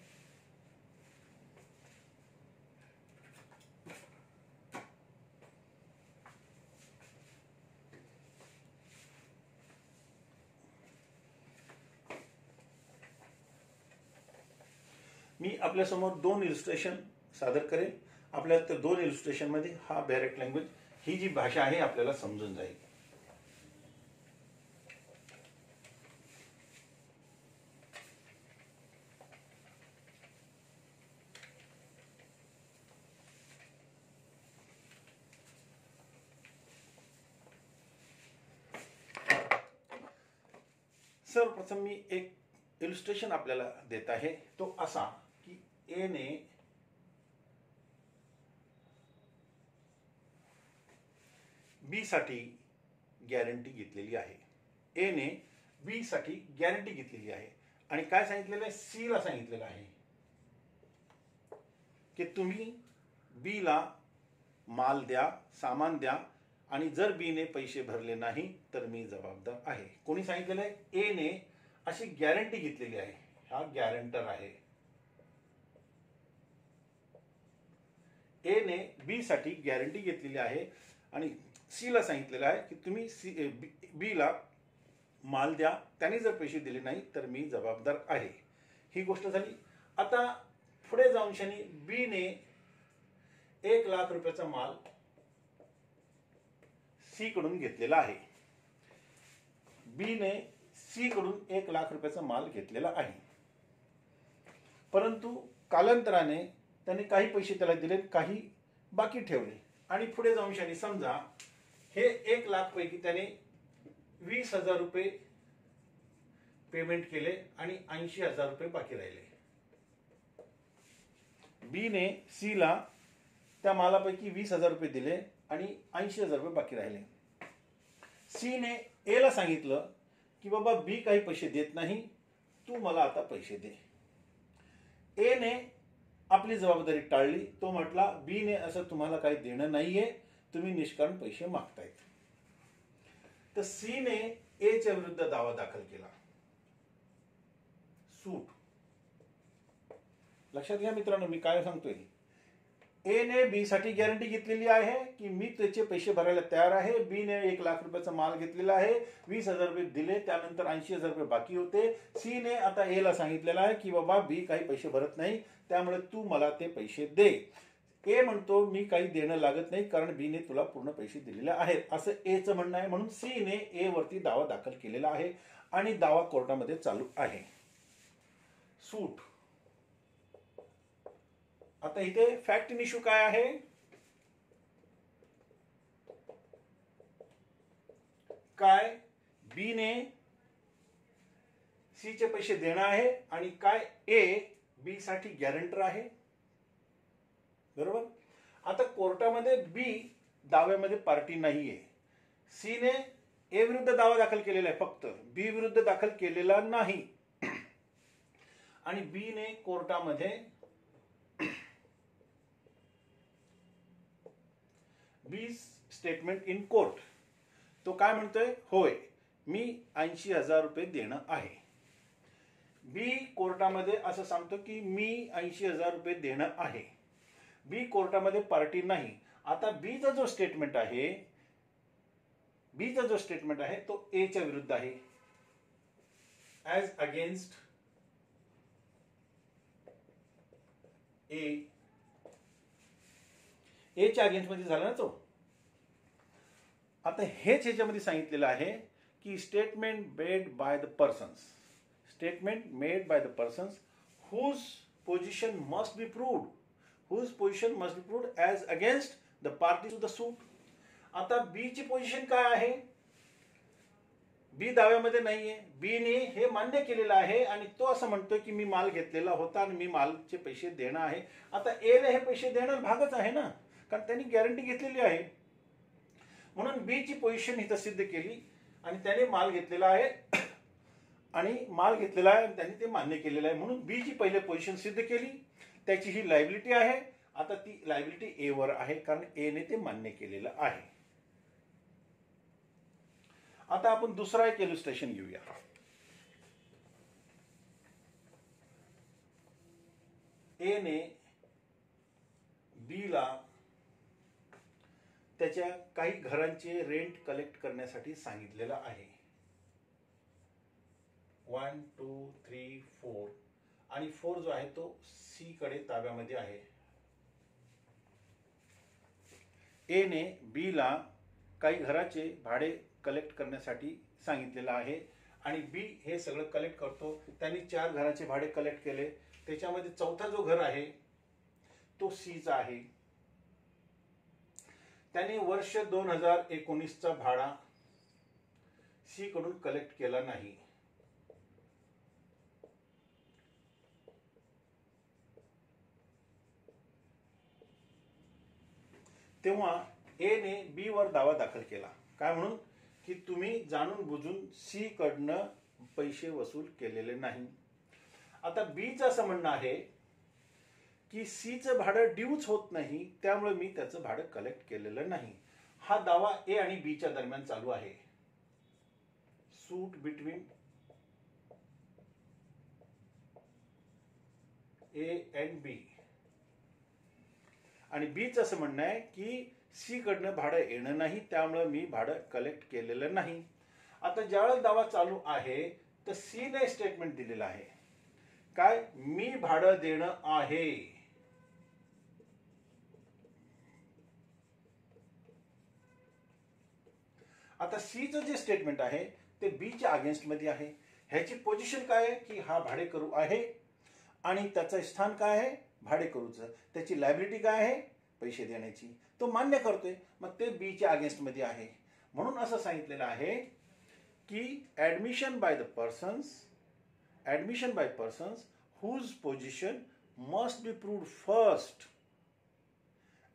मी आपल्यासमोर 2 इलिस्ट्रेशन सादर करेल. आपल्याला त्या 2 इलिस्ट्रेशनमध्ये हा डायरेक्ट लँग्वेज ही जी भाषा आहे आपल्याला समजून जाईल. सर्वप्रथम मी एक इलिस्ट्रेशन आपल्याला देत आहे, तो असा की ए ने बी साठी गॅरंटी घेतलेली आहे. ए ने बी साठी गॅरंटी घेतलेली आहे आणि काय सांगितलेलं आहे, सी ला सांगितलेलं आहे की तुम्ही बी ला माल द्या, सामान द्या आणि जर बी ने पैसे भरले नाही तर मी जबाबदार आहे. कोणी सांगितलेलं आहे, ए ने अशी गॅरंटी घेतलेली आहे. हा गॅरंटर आहे. ए ने बी साठी गॅरंटी घेतलेली आहे आणि सी ला सांगितलेलं आहे की तुम्ही बी ला माल द्या, त्याने जर पैसे दिले नाही तर मी जबाबदार आहे. ही गोष्ट झाली. आता पुढे जाऊन शनी बी ने 1,00,000 रुपयाचा माल सी कडून घेतलेला आहे. बी ने सी कडून 1,00,000 रुपयाचा माल घेतलेला आहे, परंतु कालांतराने त्याने काही पैसे त्याला दिले, काही बाकी ठेवले आणि पुढे जाऊन शनी समजा हे 1,00,000 पैकी त्याने 20,000 रुपये पेमेंट केले आणि 80,000 रुपये बाकी राहिले. बी ने सी ला त्या मालापैकी 20,000 रुपये दिले आणि 80,000 रुपये बाकी राहिले. सी ने ए ला सांगितलं की बाबा बी काही पैसे देत नाही, तू मला आता पैसे दे. ए ने आपली जबाबदारी टाळली. तो म्हटला बी ने असं तुम्हाला काही देणं नाहीये, तुम्ही निष्कारण पैसे मागतायत. तर सी ने ए च्या विरुद्ध दावा दाखल केला, सूट. लक्षात घ्या मित्रांनो, मी काय सांगतोय. ए ने बी साठी गॅरंटी घेतलेली आहे की मी त्याचे पैसे भरायला तयार आहे. बी ने 1,00,000 रुपयाचा माल घेतलेला आहे, 20,000 रुपये दिले, त्यानंतर 80,000 रुपये बाकी होते. सी ने आता ए ला सांगितलेलं आहे की बाबा बी काही पैसे भरत नाही, त्यामुळे तू मला ते पैसे दे. ए म्हणतो मी काही देणं लागत नाही कारण बी ने तुला पूर्ण पैसे दिलेले आहेत, असं ए चं म्हणणं आहे. म्हणून सी ने ए वरती दावा दाखल केलेला आहे आणि दावा कोर्टामध्ये चालू आहे. सूट. आता इथे फॅक्ट इन इश्यू काय आहे? काय बी ने सी चे पैसे देणं आहे आणि काय ए बी साठी गॅरंटर आहे. बरोबर. आता कोर्टामध्ये बी दाव्यामध्ये पार्टी नाहीये. सी ने ए विरुद्ध दावा दाखल केलेला आहे, फक्त बी विरुद्ध दाखल केलेला नाही. आणि बी ने कोर्टामध्ये बी स्टेटमेंट इन कोर्ट, तो काय म्हणतोय? होय, मी 80,000 रुपये देणं आहे. बी कोर्टामध्ये असं सांगतो की मी 80,000 रुपये देणं आहे. बी कोर्टामध्ये पार्टी नाही. आता बीचा जो स्टेटमेंट आहे तो ए च्या विरुद्ध आहे, ऍज अगेन्स्ट ए च्या अगेन्स्ट मध्ये झाला ना तो. आता हेच ह्याच्यामध्ये सांगितलेलं आहे की statement made by the persons whose position must be proved as against the party to the suit. आता बी ची पोझिशन काय आहे? बी दाव्यामध्ये नाहीये. बी ने हे मान्य केलेलं आहे आणि तो असं म्हणतोय की मी माल घेतलेला होता आणि मी मालचे पैसे देणं आहे. आता ए ला हे पैसे देणं भागच आहे ना, कारण त्यांनी गॅरंटी घेतलेली आहे. म्हणून बी ची पोझिशन इथं सिद्ध केली आणि त्याने माल घेतलेला आहे आणि त्यांनी ते मान्य केलेलं आहे. म्हणून बी ची पहिले पोझिशन सिद्ध केली, त्याची ही लायबिलिटी आहे. आता ती लायबिलिटी ए वर आहे कारण ए ने ते मान्य केलेलं आहे. आता आपण दुसरा एक इलुस्ट्रेशन घेऊया. ए ने बी ला त्याच्या काही घरांचे रेंट कलेक्ट करण्यासाठी सांगितलेलं आहे. 1, 2, 3, 4 आणि 4 जो आहे तो सी कडे ताब्यामध्ये आहे. ए ने बी ला काही घराचे भाडे कलेक्ट करण्यासाठी सांगितलेलं आहे आणि बी हे सगळं कलेक्ट करतो. त्यांनी 4 घराचे भाडे कलेक्ट केले. त्याच्यामध्ये चौथा जो घर आहे तो सी चा आहे. त्याने वर्ष 2019 चा भाडा सी कडून कलेक्ट केला नाही. तेव्हा ए ने बी वर दावा दाखल केला, काय म्हणून की तुम्ही जाणून बुजून सी कडनं पैसे वसूल केलेले नाही. आता बी चं असं म्हणणं आहे की सी चं भाडं ड्यूच होत नाही, त्यामुळे मी त्याचं भाडं कलेक्ट केलेलं नाही. हा दावा ए आणि बी च्या दरम्यान चालू आहे. सूट बिटवीन ए अँड बी. आणि बीचं असं म्हणणं आहे की सी कडनं भाडं येणं नाही, त्यामुळे मी भाडं कलेक्ट केलेलं नाही. आता ज्यावेळेस दावा चालू आहे तर सी ने स्टेटमेंट दिलेलं आहे काय, मी भाडं देणं आहे. आता सीचं जे स्टेटमेंट आहे ते बीच्या अगेन्स्ट मध्ये आहे. ह्याची पोझिशन काय आहे की हा भाडेकरू आहे आणि त्याचं स्थान काय आहे भाडेकरूचं. त्याची लायबिलिटी काय आहे पैसे देण्याची, तो मान्य करतोय, मग ते बीच्या अगेन्स्ट मध्ये आहे. म्हणून असं सांगितलेलं आहे की admission by persons whose position must be proved first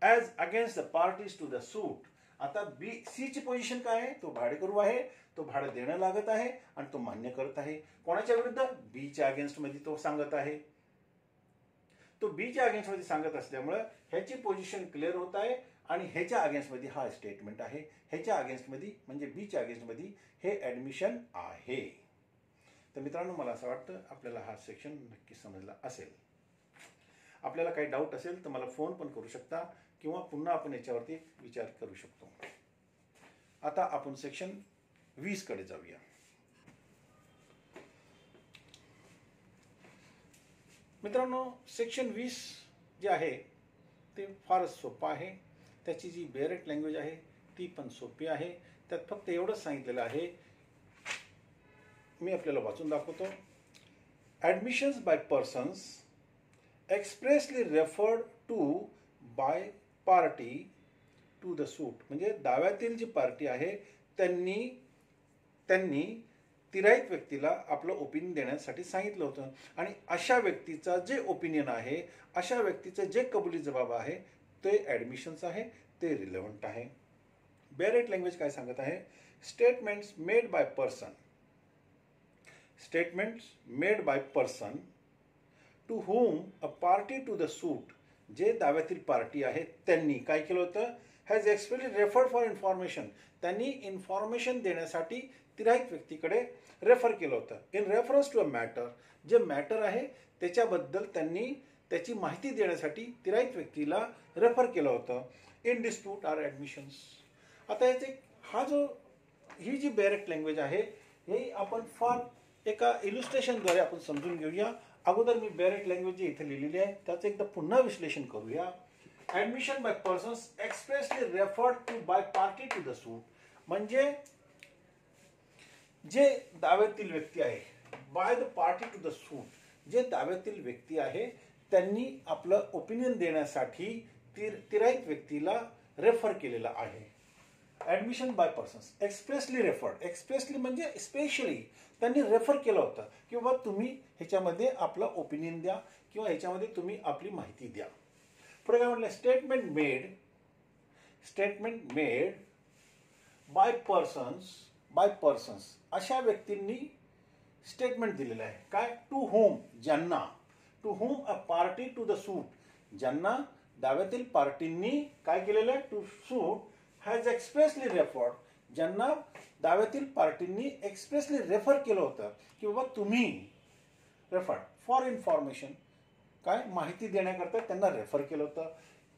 as against the parties to the suit. आता बी सी ची पोझिशन काय आहे, तो भाडेकरू आहे, तो भाडं देणं लागत आहे आणि तो मान्य करत आहे. कोणाच्या विरुद्ध, बीच्या अगेन्स्ट मध्ये तो सांगत आहे. तो बीच्या अगेन्स्ट मध्ये सांगत असल्यामुळे ह्याची पोझिशन क्लिअर होत आहे आणि ह्याच्या अगेन्स्ट मध्ये हा स्टेटमेंट आहे. ह्याच्या अगेन्स्ट मध्ये म्हणजे बीच्या अगेन्स्ट मध्ये हे ऍडमिशन आहे. तर मित्रांनो, मला असं वाटतं आपल्याला हा सेक्शन नक्की समजला असेल. आपल्याला काही डाऊट असेल तर मला फोन पण करू शकता किंवा पुन्हा आपण याच्यावरती विचार करू शकतो. आता आपण सेक्शन 20 कडे जाऊया. मित्रांनो, सेक्शन 20 जे आहे ते फारच सोपं आहे. त्याची जी बेरेट लँग्वेज आहे ती पण सोपी आहे. त्यात फक्त एवढंच सांगितलेलं आहे, मी आपल्याला वाचून दाखवतो. Admissions by persons expressly referred to by party to the suit. म्हणजे दाव्यातील जी पार्टी आहे त्यांनी तिराईत व्यक्तीला आपलं ओपिनियन देण्यासाठी सांगितलं होतं आणि अशा व्यक्तीचा जे ओपिनियन आहे, अशा व्यक्तीचं जे कबुली जबाब आहे ते ॲडमिशन्स आहे, ते रिलेव्हंट आहे. बेरेट लँग्वेज काय सांगत आहे, statements made by person to whom a party to the suit, जे दाव्यातील पार्टी आहे त्यांनी काय केलं होतं, has expressly referred for information, त्यांनी इन्फॉर्मेशन देण्यासाठी तिराईत व्यक्तीकडे रेफर केलं होतं. In reference to a matter, जे मॅटर आहे त्याच्याबद्दल त्यांनी त्याची माहिती देण्यासाठी तिराईत व्यक्तीला रेफर केलं होतं. In dispute are admissions. आता याचे ही जी बेरेट लँग्वेज आहे हे आपण फार एका इलुस्ट्रेशनद्वारे आपण समजून घेऊया. अगोदर मी बेरेट लँग्वेज जी इथे लिहिलेली आहे त्याचं एकदा पुन्हा विश्लेषण करूया. Admission by persons expressly referred to by party to the suit, म्हणजे जे दाव्यातील व्यक्ती आहे, by the party to the suit, जे दाव्यातील व्यक्ती आहे त्यांनी आपलं ओपिनियन देण्यासाठी तिराईत व्यक्तीला रेफर केलेलं आहे. Admission by persons expressly referred, expressly म्हणजे स्पेशली त्यांनी रेफर केलं होतं की बाबा तुम्ही ह्याच्यामध्ये आपलं ओपिनियन द्या किंवा ह्याच्यामध्ये तुम्ही आपली माहिती द्या. पुढे काय म्हटलं, स्टेटमेंट मेड बाय पर्सन्स, अशा व्यक्तींनी स्टेटमेंट दिलेलं आहे काय, टू होम, ज्यांना, to whom a party to the suit, ज्यांना दाव्यातील पार्टींनी काय केलेलं आहे, to suit has expressly referred, ज्यांना दाव्यातील पार्टींनी एक्सप्रेसली रेफर केलं होतं की बाबा तुम्ही रेफर्ड फॉर इन्फॉर्मेशन, काय माहिती देण्याकरता त्यांना रेफर केलं होतं.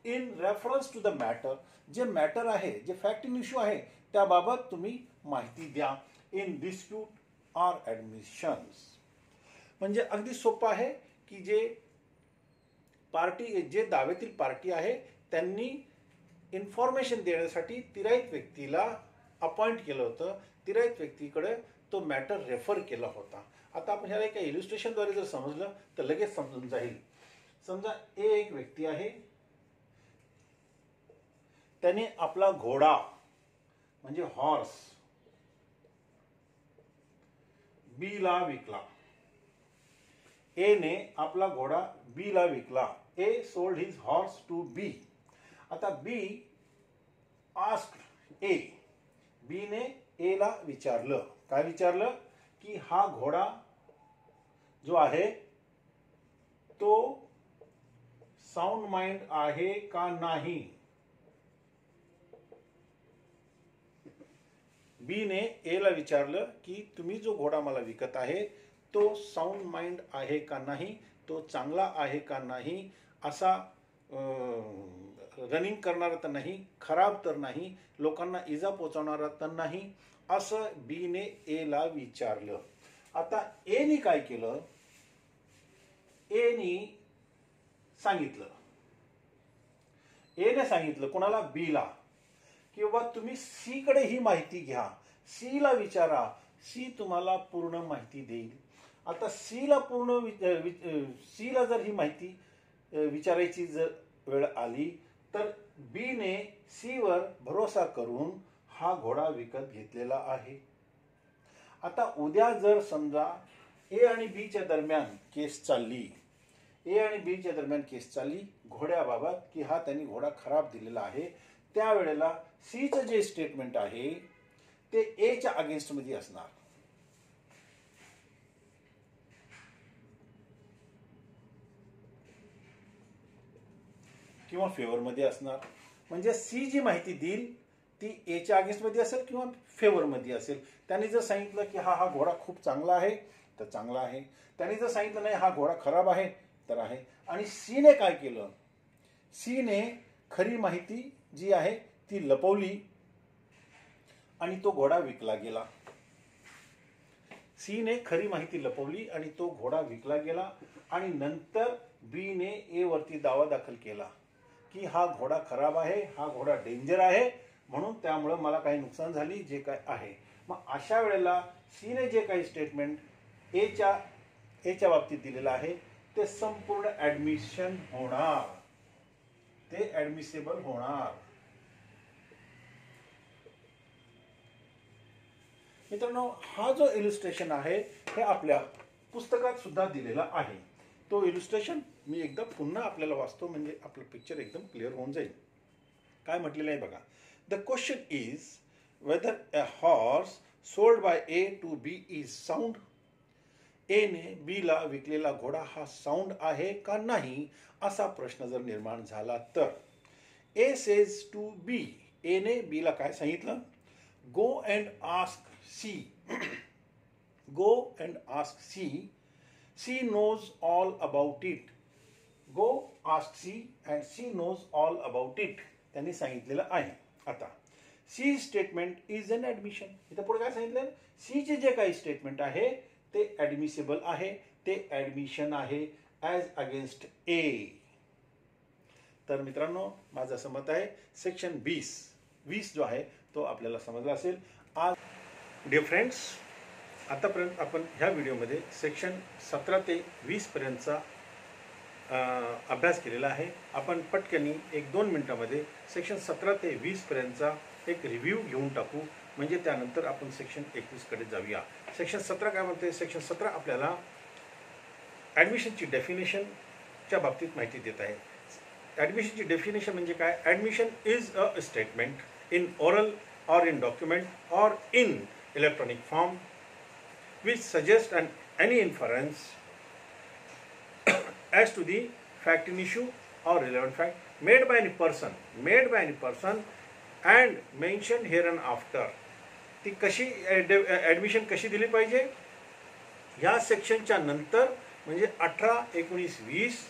In reference to the matter, जे मॅटर आहे, जे फॅक्ट इन इश्यू आहे त्याबाबत तुम्ही माहिती द्या. इन डिस्प्यूट आर ॲडमिशन्स, म्हणजे अगदी सोपं आहे की जे दाव्यातील पार्टी आहे त्यांनी इन्फॉर्मेशन देण्यासाठी तिराईत व्यक्तीला अपॉइंट केलं होतं, तिराईत व्यक्तीकडे तो मॅटर रेफर केला होता. आता आपण ह्याला एका इलुस्ट्रेशनद्वारे जर समजलं तर लगेच समजून जाईल. समजा एक व्यक्ती आहे, त्याने आपला घोडा म्हणजे हॉर्स बी ला विकला. ए ने आपला घोडा बी ला विकला. A sold his horse to B. आता बी आस्क्ड ए, बी ने ए ला विचारलं, काय विचारलं की हा घोडा जो आहे तो साऊंड माइंड आहे का नाही. बी ने ए ला विचारलं की तुम्ही जो घोडा मला विकत आहे तो साऊंड माइंड आहे का नाही, तो चांगला आहे का नाही, असा रनिंग करणारा तर नाही, खराब तर नाही, लोकांना इजा पोचवणारा तर नाही, असं बीने एला विचारलं. आता एनी काय केलं, एने सांगितलं कोणाला, बीला, की बाबा तुम्ही सी कडे ही माहिती घ्या, सी ला विचारा, सी तुम्हाला पूर्ण माहिती देईल. आता सी ला जर ही माहिती विचारायची जर वेळ आली तर बीने सी वर भरोसा करून हा घोडा विकत घेतलेला आहे. आता उद्या जर समजा ए आणि बीच्या दरम्यान केस चालली, घोड्याबाबत की हा त्यांनी घोडा खराब दिलेला आहे, त्यावेळेला सीचं जे स्टेटमेंट आहे ते एच्या अगेन्स्ट मध्ये असणार. किंवा फेवर मध्ये असणार. म्हणजे सी जी माहिती देईल ती एच्या अगेन्स्ट मध्ये असेल किंवा फेवर मध्ये असेल. त्यांनी जर सांगितलं की हा घोडा खूप चांगला आहे तर चांगला आहे, त्यांनी जर सांगितलं नाही हा घोडा खराब आहे तर आहे. आणि सीने काय केलं, सीने खरी माहिती जी आहे ती लपवली आणि तो घोडा विकला गेला. सीने खरी माहिती लपवली आणि तो घोडा विकला गेला. आणि नंतर बीने ए वरती दावा दाखल केला की हा घोडा खराब आहे, हा घोडा डेंजर आहे, म्हणून त्यामुळे मला काही नुकसान झाली जे काय आहे. मग अशा वेळेला सीने जे काही स्टेटमेंट एच्या बाबतीत दिलेलं आहे ते संपूर्ण ऍडमिशन होणार, ते ऍडमिसेबल होणार. मित्रांनो, हा जो इलुस्ट्रेशन आहे हे आपल्या पुस्तकात सुद्धा दिलेला आहे. तो इलुस्ट्रेशन मी एकदा पुन्हा आपल्याला वाचतो म्हणजे आपलं पिक्चर एकदम क्लिअर होऊन जाईल. काय म्हटलेलं आहे बघा. The question is whether a horse sold by A to B is sound. एने बीला विकलेला घोडा हा साऊंड आहे का नाही असा प्रश्न जर निर्माण झाला तर ए सेज टू बी, एने बीला काय सांगितलं, go and ask C, go and ask C, C knows all about it. Go ask C and C knows all about it त्यांनी सांगितलेलं आहे. आता C statement is an admission. इथं पुढे काय सांगितलं, सी चे जे काही स्टेटमेंट आहे ते ऍडमिसेबल आहे, ते ऍडमिशन आहे ॲज अगेन्स्ट ए. तर मित्रांनो, माझं असं मत आहे सेक्शन 20 जो आहे तो आपल्याला समजला असेल. आज डिअर फ्रेंड्स, आतापर्यंत आपण ह्या व्हिडिओमध्ये सेक्शन 17 ते 20 पर्यंतचा अभ्यास केलेला आहे. आपण पटकनी 1-2 मिनिटांमध्ये सेक्शन 17 ते 20 पर्यंतचा एक रिव्ह्यू घेऊन टाकू, म्हणजे त्यानंतर आपण सेक्शन 21 कडे जाऊया. सेक्शन 17 काय म्हणते, सेक्शन 17 आपल्याला ॲडमिशनची डेफिनेशनच्या बाबतीत माहिती देत आहे. ॲडमिशनची डेफिनेशन म्हणजे काय, admission is a statement in oral or in document or in electronic form which suggests any inference as to the fact in issue or relevant fact made by any person and mentioned hereinafter. ती कशी admission कशी दिली पाहिजे, ह्या सेक्शनच्या नंतर म्हणजे 18, 19, 20,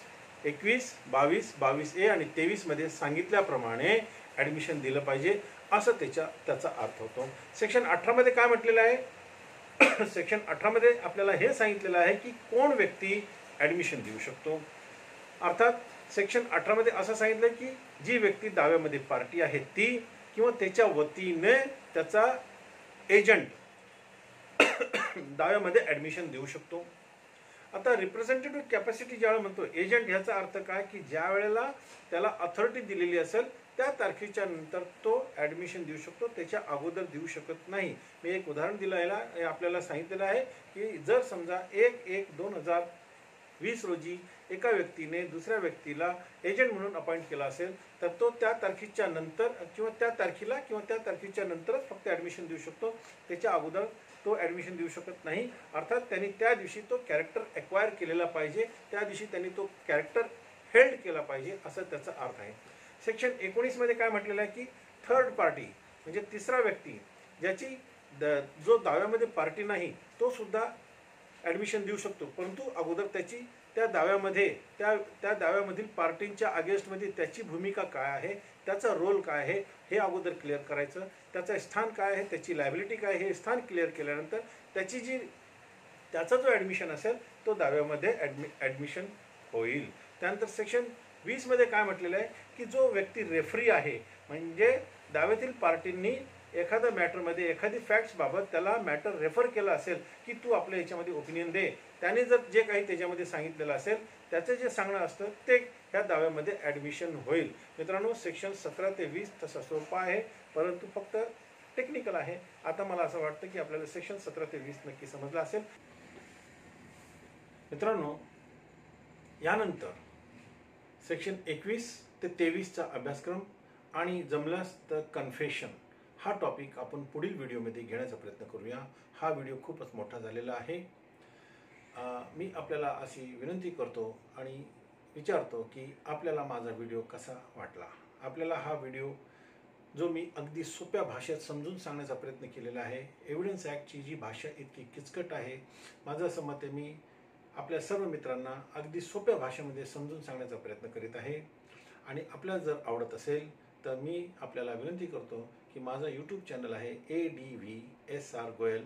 21, 22, 22A आणि 23 मध्ये सांगितल्याप्रमाणे ॲडमिशन दिलं पाहिजे असं त्याचा अर्थ होतो. सेक्शन 18 मध्ये काय म्हटलेलं आहे, सेक्शन 18 मध्ये आपल्याला हे सांगितलेलं आहे की कोण व्यक्ती ॲडमिशन देऊ शकतो. अर्थात सेक्शन 18 मध्ये असं सांगितलं की जी व्यक्ती दाव्यामध्ये पार्टी आहे ती किंवा त्याच्या वतीने त्याचा एजंट दाव्यामध्ये ॲडमिशन देऊ शकतो. आता रिप्रेझेंटेटिव्ह कॅपॅसिटी ज्यावेळेला म्हणतो एजंट, ह्याचा अर्थ काय की ज्या वेळेला त्याला अथॉरिटी दिलेली असेल त्या तारखेच्या नंतर तो ॲडमिशन देऊ शकतो, त्याच्या अगोदर देऊ शकत नाही. मी एक उदाहरण दिलं आपल्याला सांगितलेलं आहे की जर समजा 1/1/2020 रोजी एका व्यक्तीने दुसऱ्या व्यक्तीला एजंट म्हणून अपॉइंट केला असेल तर तो त्या तारखेच्या नंतर किंवा त्या तारखेला किंवा त्या तारखेच्या नंतरच फक्त ॲडमिशन देऊ शकतो, त्याच्या अगोदर तो ॲडमिशन देऊ शकत नाही. अर्थात त्यांनी त्या दिवशी तो कॅरेक्टर एक्वायर केलेला पाहिजे, त्या दिवशी त्यांनी तो कॅरेक्टर हेल्ड केला पाहिजे असं त्याचा अर्थ आहे. सेक्शन 19 मध्ये काय म्हटलेलं आहे की थर्ड पार्टी म्हणजे तिसरा व्यक्ती ज्याची जो दाव्यामध्ये पार्टी नाही तो सुद्धा ॲडमिशन देऊ शकतो, परंतु अगोदर त्याची त्या दाव्यामध्ये त्या दाव्यामधील पार्टींच्या अगेन्स्टमध्ये त्याची भूमिका काय आहे, त्याचा रोल काय आहे हे अगोदर क्लिअर करायचं. त्याचं स्थान काय आहे, त्याची लायबिलिटी काय आहे हे स्थान क्लिअर केल्यानंतर त्याचा जो ॲडमिशन असेल तो दाव्यामध्ये ॲडमिशन होईल. त्यानंतर सेक्शन 20मध्ये काय म्हटलेलं आहे की जो व्यक्ती रेफरी आहे, म्हणजे दाव्यातील पार्टींनी एखाद्या मॅटरमध्ये एखादी फॅक्ट्सबाबत त्याला मॅटर रेफर केला असेल की तू आपल्या याच्यामध्ये ओपिनियन दे, त्याने जर जे काही त्याच्यामध्ये सांगितलेलं असेल त्याचं जे सांगणं असतं ते ह्या दाव्यामध्ये ॲडमिशन होईल. मित्रांनो, सेक्शन 17 ते 20 तसा सोपा आहे, परंतु फक्त टेक्निकल आहे. आता मला असं वाटतं की आपल्याला सेक्शन 17 ते 20 नक्की समजलं असेल. मित्रांनो, यानंतर सेक्शन 21 ते 23चा अभ्यासक्रम आणि जमल्यास तर कन्फेशन हा टॉपिक आपण पुढील व्हिडिओमध्ये घेण्याचा प्रयत्न करूया. हा व्हिडिओ खूपच मोठा झालेला आहे. मी आपल्याला अशी विनंती करतो आणि विचारतो की आपल्याला माझा व्हिडिओ कसा वाटला. आपल्याला हा व्हिडिओ जो मी अगदी सोप्या भाषेत समजून सांगण्याचा प्रयत्न केलेला आहे. एव्हिडन्स ॲक्टची जी भाषा इतकी किचकट आहे, माझं असं मत आहे मी आपल्या सर्व मित्रांना अगदी सोप्या भाषेमध्ये समजून सांगण्याचा प्रयत्न करीत आहे. आणि आपल्याला जर आवडत असेल तर मी आपल्याला विनंती करतो की माझा यूट्यूब चॅनल आहे ADVSR गोयल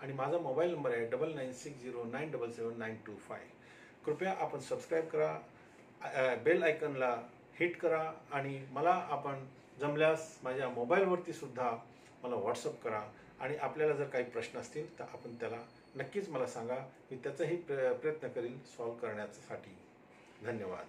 आणि माझा मोबाईल नंबर आहे 9960977925. कृपया आपण सबस्क्राईब करा, बेल आयकनला हिट करा आणि मला आपण जमल्यास माझ्या मोबाईलवरती सुद्धा मला व्हॉट्सअप करा. आणि आपल्याला जर काही प्रश्न असतील तर आपण त्याला नक्कीच मला सांगा. मी त्याचाही प्रयत्न करीन सॉल्व करण्यासाठी. धन्यवाद.